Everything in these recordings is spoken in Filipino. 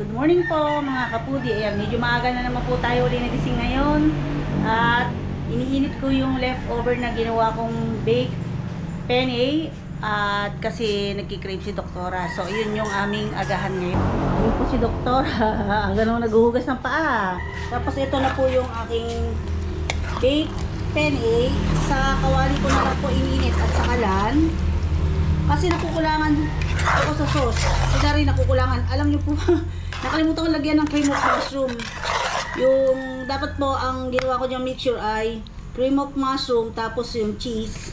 Good morning po mga kapudi. Ayan, medyo maaga na naman po tayo ulit nagising ngayon. At iniinit ko yung leftover na ginawa kong baked penne. At kasi nagkikrave si Doktora. So, yun yung aming agahan ngayon. Ayun po si Doktora. Ganun naghuhugas ng paa. Tapos ito na po yung aking baked penne. Sa kawali ko na lang po iniinit at sa kalan. Kasi nakukulangan ako sa sauce. Sila rin nakukulangan. Alam niyo po, nakalimutan ko lagyan ng cream of mushroom. Yung dapat po ang ginawa ko diyang mixture ay cream of mushroom tapos yung cheese.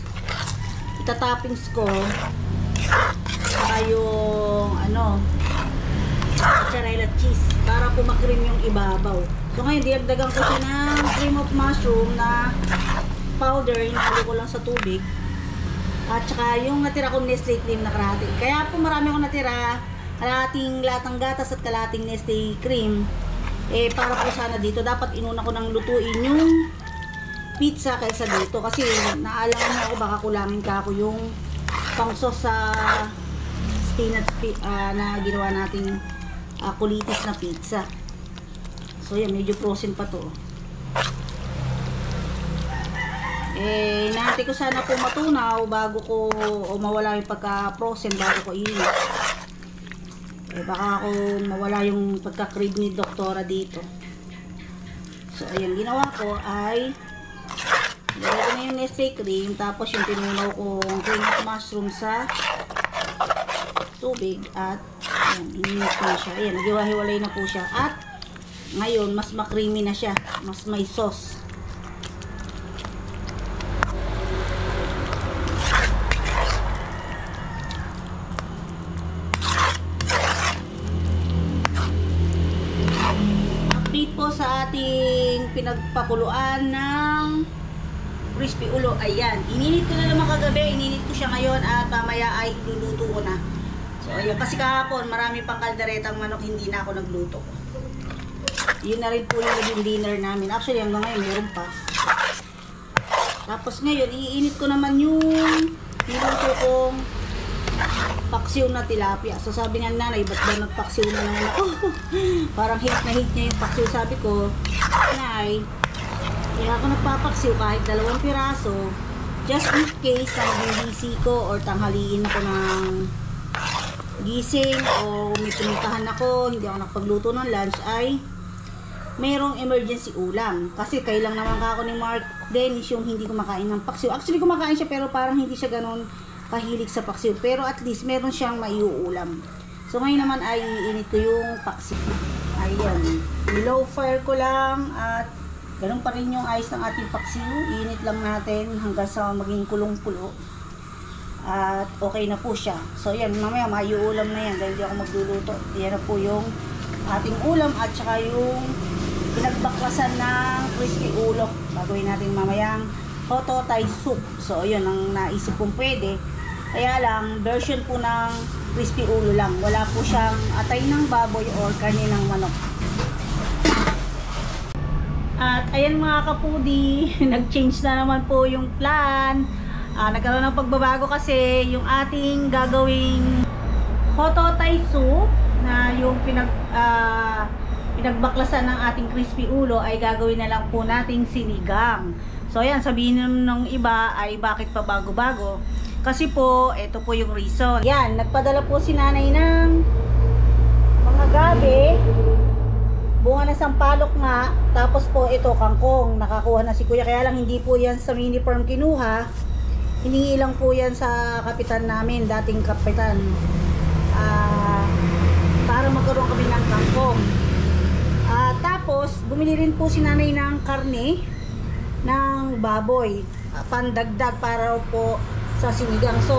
Itatoppings ko. Saka yung mozzarella cheese para po makrim yung ibabaw. So ngayon dinagdagan ko siya ng cream of mushroom na powder. Hinalo ko lang sa tubig. At saka yung natira kong Nestle cream na kalahati. Kaya po marami akong natira, kalahating latang gatas at kalahating Nestle cream. Para po sana dito, dapat inuna ko nang lutuin yung pizza kaysa dito. Kasi naalangan mo ako, baka kulangin ka ako yung pang-sauce sa spinach na ginawa nating kulitis na pizza. So yan, medyo frozen pa to. Natin ko sana po matunaw bago ko mawala yung pagka-frozen bago ko init. Baka ako mawala yung pagka-crave ni Doktora dito. So ayan, ginawa ko ay lagay ko na yung Nestle cream tapos yung tinunaw kong cream of mushroom sa tubig at ayan, ininit ko na siya. Ayan, naghiwa-hiwalay na po siya at ngayon mas ma-creamy na siya, mas may sauce. Sa ating pinagpakuluan ng crispy ulo. Ayan, ininit ko na naman kagabi, ininit ko siya ngayon at mamaya ay iluluto ko na. So ayan, kasi kahapon marami pang kalderetang manok, hindi na ako nagluto. Yun na rin po yung naging dinner namin. Actually hanggang ngayon meron pa. Tapos ngayon iinit ko naman yung niluto kong paksiw na tilapia. So sabi nga nanay, ba't ba nagpaksiw na naman ako? Parang hate na hate niya yung paksiw. Sabi ko, nay, kaya ako nagpapaksiw kahit 2 piraso just in case na mag-busy ko or tanghaliin ako ng gising o may pinuntahan ako, hindi ako nakapagluto ng lunch, ay mayroong emergency ulam. Kasi kailang naman ka ako ni Mark Dennis yung hindi kumakain ng paksiw. Actually kumakain siya pero parang hindi siya ganun kahilig sa paksiw, pero at least meron siyang maiuulam. So ngayon naman ay iinit ko yung paksiw. Ayan, low fire ko lang at ganun pa rin yung ice ng ating paksiw. Iinit lang natin hanggang sa maging kulong-kulo at okay na po siya. So yan, mamaya maiuulam na yan dahil di ako magluluto. Yan na po yung ating ulam at saka yung pinagbaklasan ng crispy ulo. Gagawin natin mamayang hototai soup. So yun ang naisip kong pwede. Kaya lang, version po ng crispy ulo lang. Wala po siyang atay ng baboy or karne ng manok. At ayan mga kapudi, nag-change na naman po yung plan. Nagkaroon ng pagbabago kasi yung ating gagawing hototai soup na yung pinagbaklasan ng ating crispy ulo ay gagawin na lang po nating sinigang. So ayan, sabihin ng iba ay bakit pa bago-bago? Kasi po, ito po yung reason. Yan, nagpadala po si nanay ng mga gabi. Bunga na sampalok nga. Tapos po ito, kangkong. Nakakuha na si kuya. Kaya lang hindi po yan sa mini farm kinuha. Hiningi lang po yan sa kapitan namin, dating kapitan. Para magkaroon kami ng kangkong. Tapos, bumili rin po si nanay ng karne ng baboy. Pandagdag para po sa sinigang. So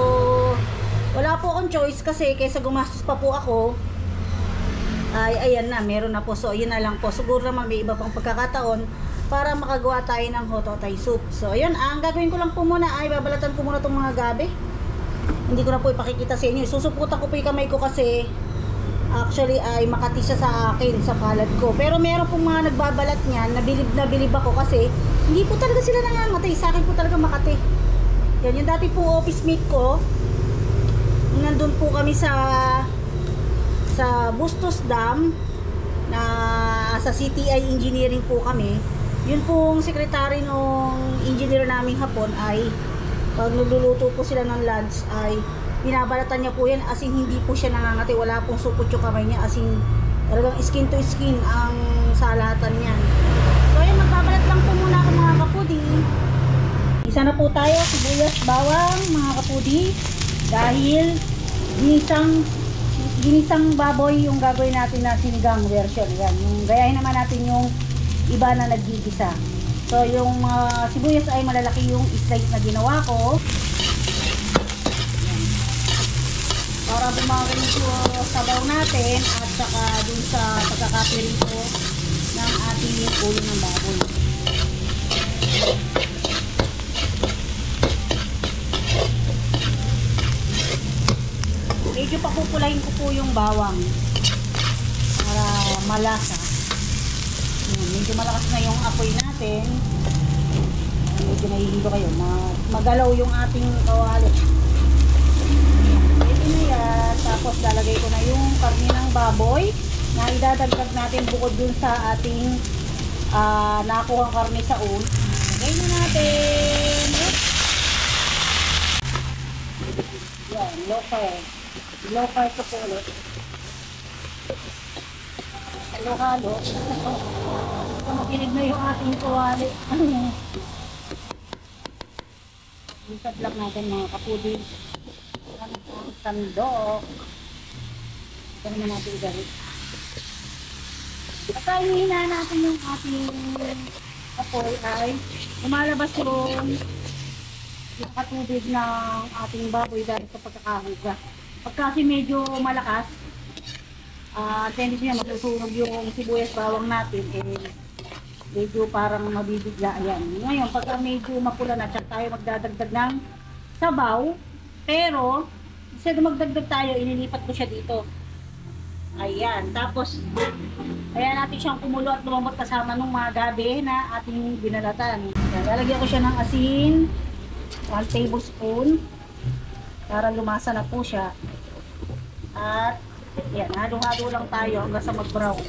wala po akong choice kasi kaysa gumastos pa po ako ay ayan na, meron na po. So yun na lang po, siguro naman may iba pang pagkakataon para makagawa tayo ng hototai soup. So ayun, ang gagawin ko lang po muna ay babalatan ko muna itong mga gabi. Hindi ko na po ipakikita sa inyo, susuputan ko po yung kamay ko kasi actually ay makati siya sa akin, sa palad ko. Pero meron pong mga nagbabalat niyan, nabilib ako kasi hindi po talaga sila nangangatay. Sa akin po talaga makati. Yan, yung dati pong office mate ko, nandun po kami sa Bustos Dam, na sa CTI Engineering po kami. Yun pong sekretary ng engineer naming hapon ay pag nagluluto po sila ng lunch ay binabalatan niya po yan, as in hindi po siya nangangati, wala pong supot yung kamay niya, as in talagang skin to skin ang salatan niyan. So ayun, magbabalat lang po muna ako mga kapudi. Isa na po tayo, sibuyas, bawang mga kapudi, dahil ginisang baboy yung gagawin natin na sinigang version. Yan, yung gayahin naman natin yung iba na nagigisa. So yung sibuyas ay malalaki yung slice na ginawa ko. Yan. Para bumagay yung sabaw natin at saka dun sa pagkakapirito ng ating ulo ng baboy. Medyo papupulahin ko po yung bawang para malasa. Medyo malakas na yung apoy natin. Medyo nahihilo kayo. Magalaw yung ating kawali. Ito na yan. Tapos lalagay ko na yung karne ng baboy na idadagdag natin bukod dun sa ating nakuhang karne sa ulo. Lagay na natin. Yan, low carb ito po ulit. Halo-halo. Makinig na yung ating kawali. Isat lang natin mga kapudi. Ang sandok. Ito naman natin igalit. At hihina natin yung ating apoy ay lumalabas yung katubig ng ating baboy dahil sa pagkakahuga. Pag kasi medyo malakas, tendency niya masusunog yung sibuyas bawang natin, medyo parang mabibigla. Ayan. Ngayon, pagka medyo mapula na, tsaka tayo magdadagdag ng sabaw. Pero, instead na magdagdag tayo, inilipat ko siya dito. Ayan. Tapos, ayan natin siyang kumulo at lumambot kasama ng mga gabi na ating binalatan. Ayan. Lalagyan ko siya ng asin, 1 tablespoon, para lumasa na po siya. At, yan, halo-halo lang tayo hanggang sa mag-brown.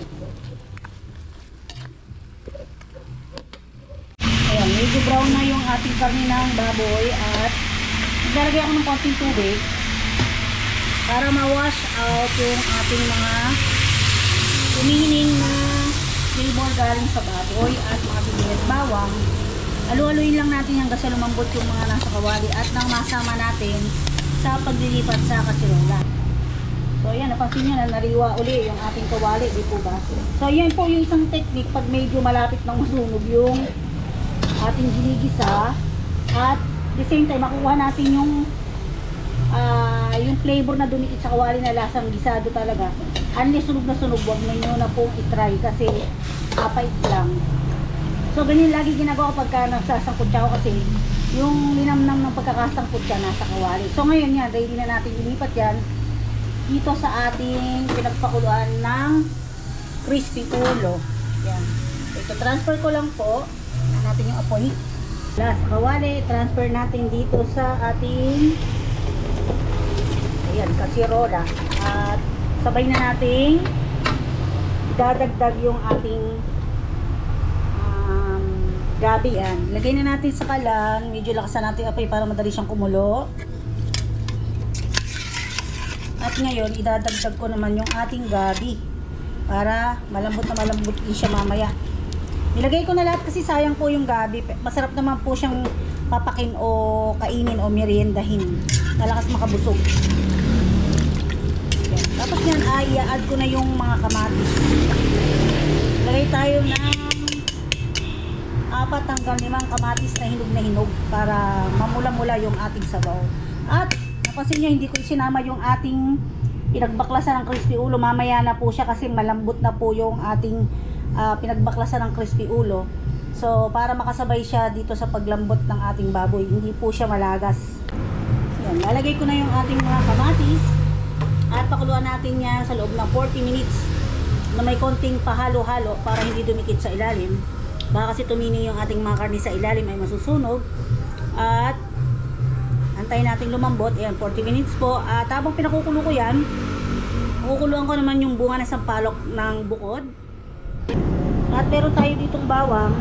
Ayan, medyo brown na yung ating karne ng baboy at naglalagay ako ng konting tubig para ma-wash out yung ating mga umiining na flavor galing sa baboy at mga bibigyan bawang. Halu-haluin lang natin hanggang sa lumambot yung mga nasa kawali at nang masama natin sa paglilipat sa kasirola. So ayan, napansin nyo na nariwa uli yung ating kawali, di po ba? So ayan po yung isang technique pag medyo malapit ng masunog yung ating ginigisa at the same time makuha natin yung flavor na dumikit sa kawali na lasang gisado talaga. Unless sunog na sunog, huwag nyo na pong itry kasi kapait lang. So ganyan lagi ginagawa pagka nagsasangkot siya ako kasi yung linamnam ng pagkakasangkot siya nasa kawali. So ngayon yan, ready na natin ilipat yan dito sa ating pinagpakuluan ng crispy ulo. Yan. Ito, transfer ko lang po natin yung apoy. Last kawali, transfer natin dito sa ating ayan, kasirola. At sabay na nating dadagdag yung ating gabi. Yan. Lagay na natin sa kalan. Medyo lakasan natin apoy para madali siyang kumulo. At ngayon, idadagdag ko naman yung ating gabi para malambot na malambot din siya mamaya. Nilagay ko na lahat kasi sayang po yung gabi. Masarap naman po siyang papakin o kainin o meriendahin. Malakas makabusog. Yan. Tapos yan, i-add ko na yung mga kamatis. Lagay tayo ng 4 hanggang 5 kamatis na hinog para mamula-mula yung ating sabaw. At napansin nyo, hindi ko sinama yung ating pinagbaklasan ng crispy ulo. Mamaya na po siya kasi malambot na po yung ating pinagbaklasan ng crispy ulo. So para makasabay siya dito sa paglambot ng ating baboy, hindi po siya malagas. Yan, lalagay ko na yung ating mga kamatis at pakuluan natin yan sa loob ng 40 minutes na may konting pahalo-halo para hindi dumikit sa ilalim. Baka kasi tumini yung ating mga karne sa ilalim ay masusunog. At antayin natin lumambot. Ayan, 40 minutes po. At habang pinakukulo ko yan, kukuluan ko naman yung bunga ng sampalok ng bukod At meron tayo ditong bawang.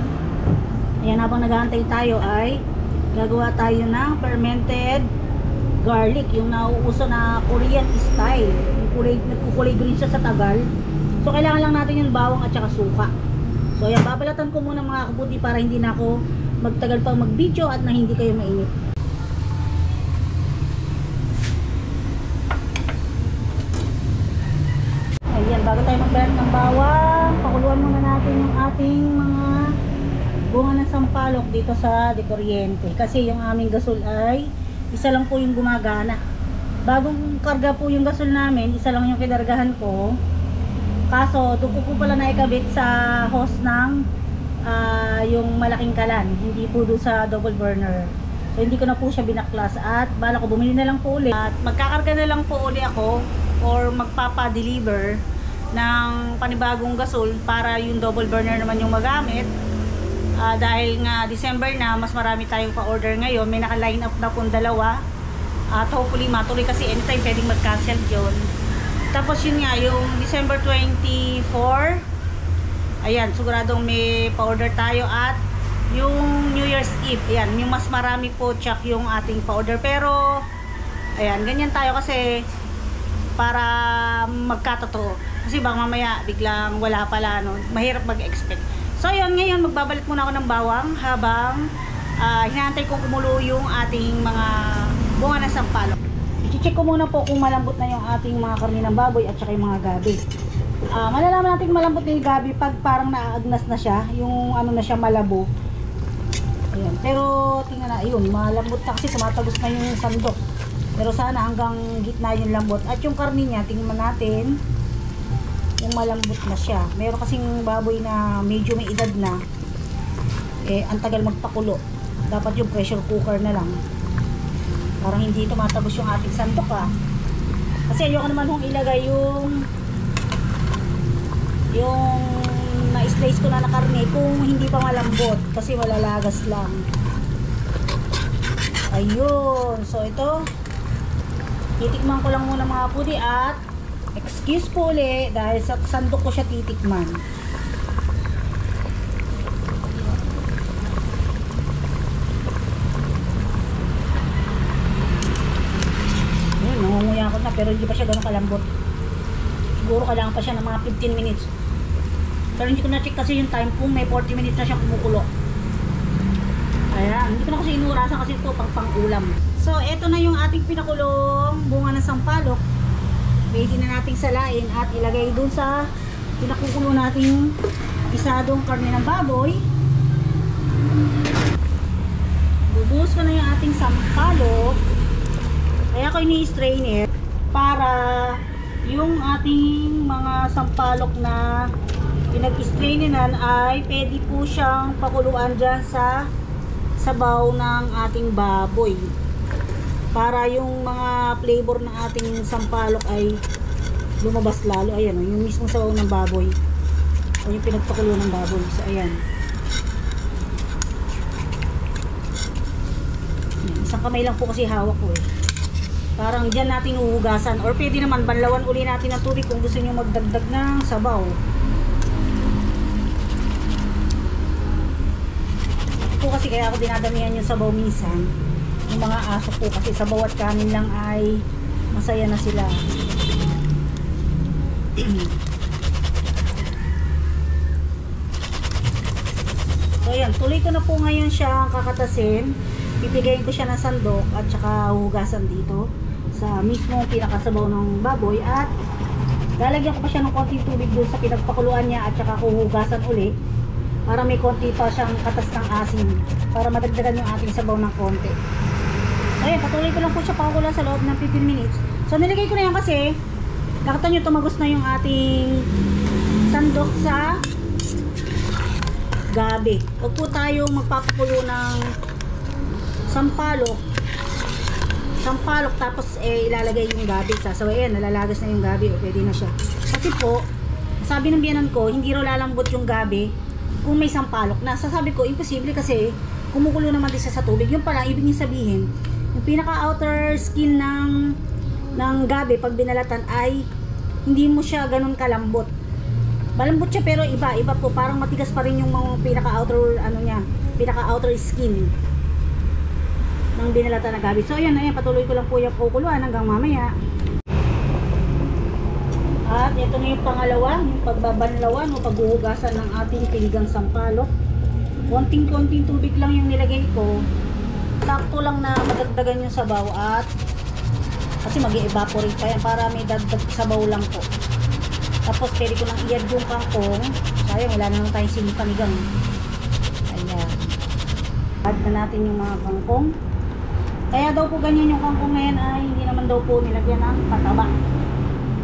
Ayan, habang naghahantay tayo ay gagawa tayo ng fermented garlic, yung nauuso na Korean style. Yung nagkukulay green siya sa tagal. So kailangan lang natin yung bawang at saka suka. So ayan, babalatan ko muna mga kabuti para hindi na ako magtagal pang mag-video at na hindi kayo mainit. Ayan, bago tayo magbalot ng bawang, pakuluan muna natin yung ating mga bunga ng sampalok dito sa De Corriente. Kasi yung aming gasol ay isa lang po yung gumagana. Bagong karga po yung gasol namin, isa lang yung kinargahan ko. Kaso, doon po pala naikabit sa hose ng yung malaking kalan. Hindi po doon sa double burner. So, hindi ko na po siya binaklas. At bala ko, bumili na lang po ulit. At magkakarga na lang po ulit ako or magpapa-deliver ng panibagong gasol para yung double burner naman yung magamit. Dahil nga December na, mas marami tayong pa-order ngayon. May naka-line up na pong dalawa. At hopefully matuloy kasi anytime pwedeng mag-cancel yun. Tapos yun nga, yung December 24, ayan, siguradong may pa-order tayo. At yung New Year's Eve, ayan, yung mas marami po check yung ating pa-order. Pero, ayan, ganyan tayo kasi para magkatotoo. Kasi baka mamaya biglang wala pala, no? Mahirap mag-expect. So yun, ngayon magbabalit muna ako ng bawang habang hinahantay kong kumulo yung ating mga bunga ng sampalok. I-check ko muna po kung malambot na yung ating mga karne ng baboy at saka yung mga gabi. Malalaman natin malambot na yung gabi pag parang naagnas na siya, yung ano na siya, malabo. Ayan. Pero tingnan na, yun, malambot na kasi tumatagos na yung sandok. Pero sana hanggang gitna yung lambot. At yung karne niya, tingnan natin yung malambot na siya. Meron kasing baboy na medyo may edad na, ang tagal magpakulo. Dapat yung pressure cooker na lang. Parang hindi tumatagos yung ating sandok kasi ayoko naman hong ilagay yung na-slice ko na karne kung hindi pa malambot kasi malalagas lang. Ayun, so ito titikman ko lang muna mga pudi at excuse po ulit dahil sa sandok ko siya titikman. Nangunguya ako na pero hindi pa siya ganun kalambot. Siguro kailangan pa siya ng mga 15 minutes. Pero hindi ko na-check kasi yung time kung may 40 minutes na siya kumukulo. Ayan, hindi ko na kasi inurasan kasi ito pang-ulam. So, eto na yung ating pinakulong bunga ng sampalok. Pwede na nating salain at ilagay dun sa pinakukulo nating isadong karne ng baboy. Bubuhos ko na yung ating sampalok. Kaya ko ini-strainer para yung ating mga sampalok na pinag-strainenan ay pwede po siyang pakuluan dyan sa sabaw ng ating baboy. Para yung mga flavor ng ating sampalok ay lumabas lalo. Ayan o, yung mismo sabaw ng baboy. O yung pinagpakulo ng baboy. So ayan. Isang kamay lang po kasi hawak ko eh. Parang dyan natin uhugasan or pwede naman banlawan uli natin ng tubig kung gusto nyo magdagdag ng sabaw. Ito po kasi kaya ako dinadamihan yung sabaw minsan. Yung mga aso po kasi sabaw at kanin lang ay masaya na sila. So ayan, tuloy ko na po ngayon siya kakatasin. Pipigayin ko siya ng sandok at saka hugasan dito sa mismo pinakasabaw ng baboy at lalagyan ko pa siya ng konting tubig doon sa pinagpakuluan niya at saka huhugasan uli para may konti pa siyang katas ng asin para madagdagan yung ating sabaw ng konti. So ayan, patuloy ko lang po siya pakukulan sa loob ng 15 minutes. So nilagay ko na yan kasi nakita nyo tumagos na yung ating sandok sa gabi. Huwag po tayong magpapakulo ng sampalok tapos ilalagay yung gabi. So ayan, nalalagas na yung gabi o pwede na siya. Kasi po, sabi ng biyanan ko, hindi raw lalambot yung gabi kung may sampalok na. Sasabi ko, imposible kasi kumukulo naman din siya sa tubig. Yung pala, ibig niya sabihin, yung pinaka outer skin ng gabi pag binalatan ay hindi mo siya ganun kalambot. Malambot siya pero iba po. Parang matigas pa rin yung mga pinaka-outer, ano niya, pinaka-outer skin ng binalatan na gabi. So ayan, patuloy ko lang po yung kukuluan hanggang mamaya. At ito na yung pangalawa, yung pagbabanlawan o paghuhugasan ng ating pinigang sampalok. Konting-konting tubig lang yung nilagay ko. Sakto lang na madagdagan yung sabaw at kasi mag-evaporate pa yan para may dagdag sabaw lang po. Tapos pwede ko nang i-add yung kangkong. Sayang, wala naman tayong sili panigang. Ayan. Add na natin yung mga kangkong. Kaya daw po ganyan yung kangkong na yan ay hindi naman daw po nilagyan ng pataba.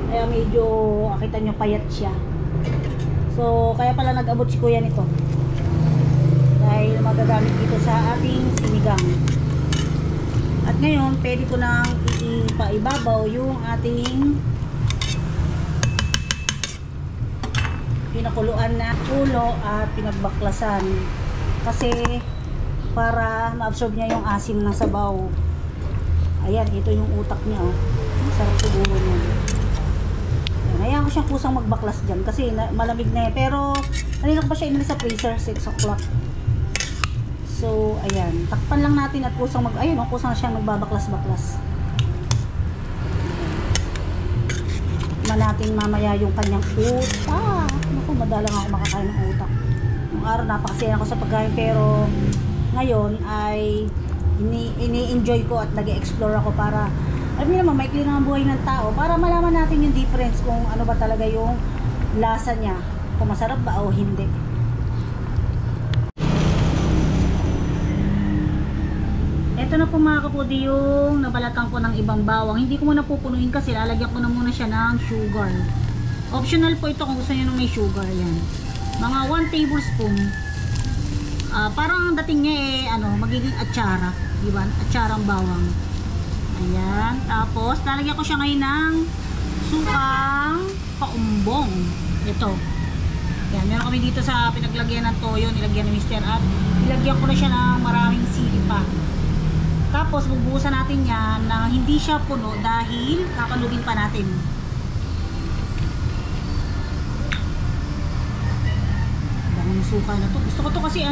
Kaya medyo, akita nyo, payat siya. So, kaya pala nag-abot si kuya nito. Dahil magagamit dito sa ating sinigang. At ngayon, pwede ko nang ipaibabaw yung ating pinakuluan na ulo at pinagbaklasan. Kasi, para ma-absorb niya yung asim ng sabaw. Ayan, ito yung utak niya. Oh. Sarap siguro niya. Hayaan ko siyang kusang magbaklas dyan kasi malamig na yan. Pero, kanina ko pa siya inili sa freezer, 6 o'clock. So, ayan. Takpan lang natin at kusang ayun, kusang siyang nagbabaklas-baklas. Tikman natin mamaya yung kanyang utak. Naku, madalang ako makakain ng utak. Nung araw, napakasaya ako sa pagkain. Pero, ngayon ay ini-enjoy ko at nag-explore ako para alam niyo naman, maikli na ang buhay ng tao para malaman natin yung difference kung ano ba talaga yung lasa niya, kung masarap ba o hindi. Ito na po mga kapudi yung nabalatan ko ng ibang bawang. Hindi ko muna pupunuin kasi lalagyan ko na muna siya ng sugar. Optional po ito kung gusto niyo nung may sugar. Yan. Mga 1 tablespoon. Parang ang dating niya magiging atsara. Diba? Atsarang bawang. Ayan. Tapos, lalagyan ko siya ngayon ng sukang paumbong. Ito. Ayan. Meron kami dito sa pinaglagyan ng toyo. Nilagyan ni Mr. At nilagyan ko na siya ng maraming sili pa. Tapos, bubuhusan natin yan na hindi siya puno dahil kakalugin pa natin. Daming suka na to. Gusto ko to kasi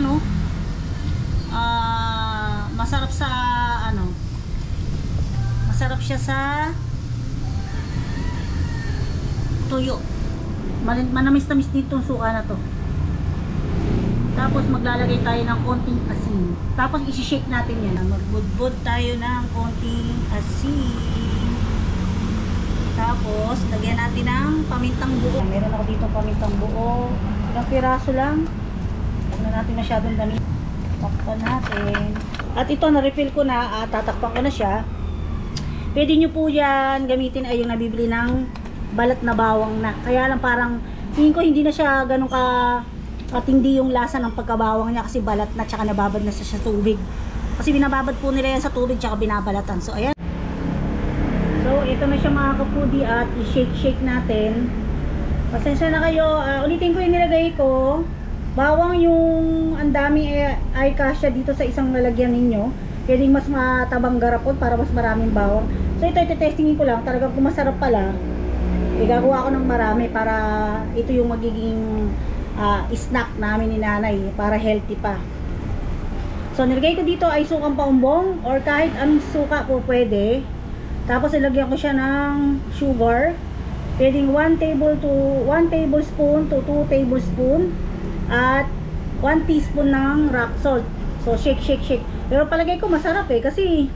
masarap sa masarap siya sa tuyo. Manamis-tamis dito yung suka na to. Tapos maglalagay tayo ng konting asin. Tapos isi-shake natin yan. Magbudbud tayo ng konting asin. Tapos lagyan natin ng pamintang buo. Meron ako dito pamintang buo. Ilang piraso lang. Huwag na natin masyadong dami. Takpan natin. At ito na-refill ko na. Tatakpan ko na siya. Pwede nyo po yan gamitin ay yung nabibili ng balat na bawang na. Kaya lang parang tingin ko hindi na siya ganun katindi yung lasa ng pagkabawang niya kasi balat na tsaka nababad na siya sa tubig. Kasi binababad po nila yan sa tubig tsaka binabalatan. So ayan. So ito na siya mga kapudi at i-shake natin. Pasensya na kayo. Ulitin ko yung nilagay ko. Bawang yung ang dami ay kasya dito sa isang lalagyan ninyo. Pwedeng mas matabang garapon para mas maraming bawang. So ito testingin ko lang. Talagang kung masarap pala, gagawa ko ng marami para ito yung magiging snack namin ni nanay para healthy pa. So nilagay ko dito ay sukang paumbong or kahit anong suka po pwede. Tapos ilagyan ko siya ng sugar. Pwedeng 1 tablespoon to 2 tablespoon at 1 teaspoon ng rock salt. So shake. Pero palagay ko masarap kasi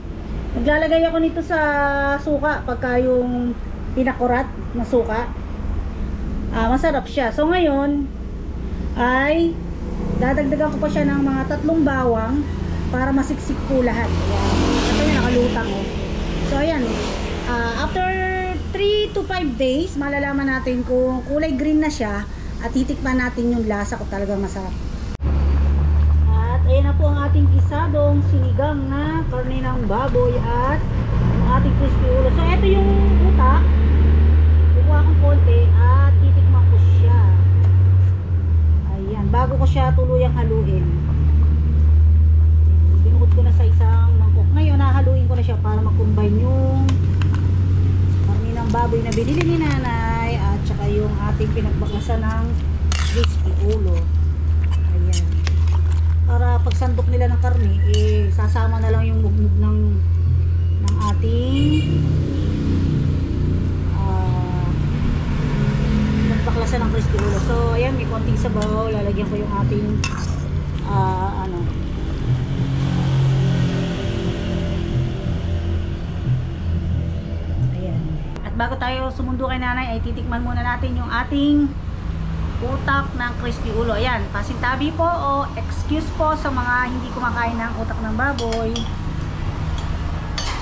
naglalagay ako nito sa suka pagka yung pinakurat na suka. Masarap siya. So ngayon ay dadagdagan ko pa siya ng mga 3 bawang para masiksik po lahat. Ayan. Ito yung nakalutang So ayan, after 3 to 5 days malalaman natin kung kulay green na siya at titikman natin yung lasa kung talagang masarap. At ayan na po ang ating gisadong sinigang na karne ng baboy at ang ating crispy ulo. So ito yung utak. Kukuha kong konti at titikman ko siya. Ayan, bago ko siya tuluyang haluin. Binukod ko na sa isang mangkok. Ngayon hahaluin ko na siya para mag-combine yung karne ng baboy na binili ni nanay at saka yung ating pinagbakasan ng crispy ulo. Ayan. Para pagsandok nila ng karne, eh, sasama na lang yung mugmug ng ating nagbaklasan ng crispy ulo. So, ayan, may konting sabaw. Lalagyan ko yung ating ayan. At bago tayo sumundo kay nanay, ay titikman muna natin yung ating utak ng crispy ulo. Ayan, pasintabi po o excuse po sa mga hindi kumakain ng utak ng baboy.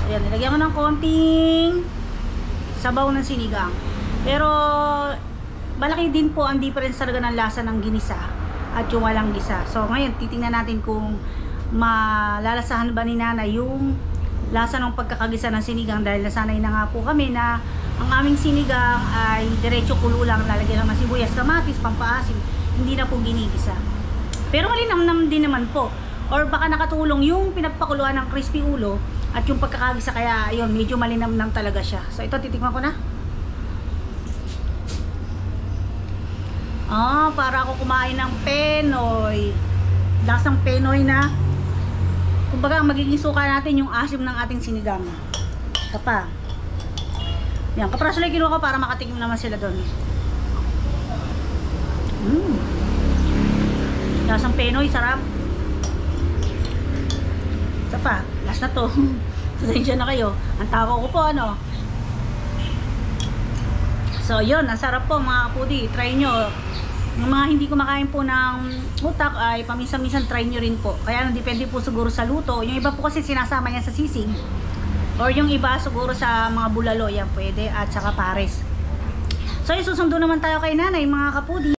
Ayan, nilagyan ko ng konting sabaw ng sinigang. Pero malaki din po ang difference talaga ng lasa ng ginisa at yung walang gisa. So ngayon titingnan natin kung malalasahan ba ni nanay yung lasa ng pagkakagisa ng sinigang, dahil nasanay na nga po kami na ang aming sinigang ay diretso kulo lang, lalagyan ng sibuyas, kamatis, pampaasim, hindi na po ginigisa. Pero malinamnam din naman po, or baka nakatulong yung pinagpakuluan ng crispy ulo at yung pagkakagisa, kaya ayun, medyo malinamnam talaga siya. So ito, titikman ko na. Para ako kumain ng Penoy. Lasang Penoy na. Kumbaga, ang magiging suka natin yung asim ng ating sinigang. Isa pa. Yan, kapraso lang kinuha ko para makatikim naman sila doon. Lasang Penoy, sarap. Isa pa, last na to. Pasensya na kayo. Ang tao ko po, ano. So, yun, ang sarap po mga kapudi. Try nyo. Yung mga hindi kumakain po ng utak ay paminsan-minsan try nyo rin po. Kaya depende po siguro sa luto. Yung iba po kasi sinasama yan sa sisig. Or yung iba siguro sa mga bulalo, yan pwede. At saka pares. So, susundo naman tayo kay nanay mga kapudi.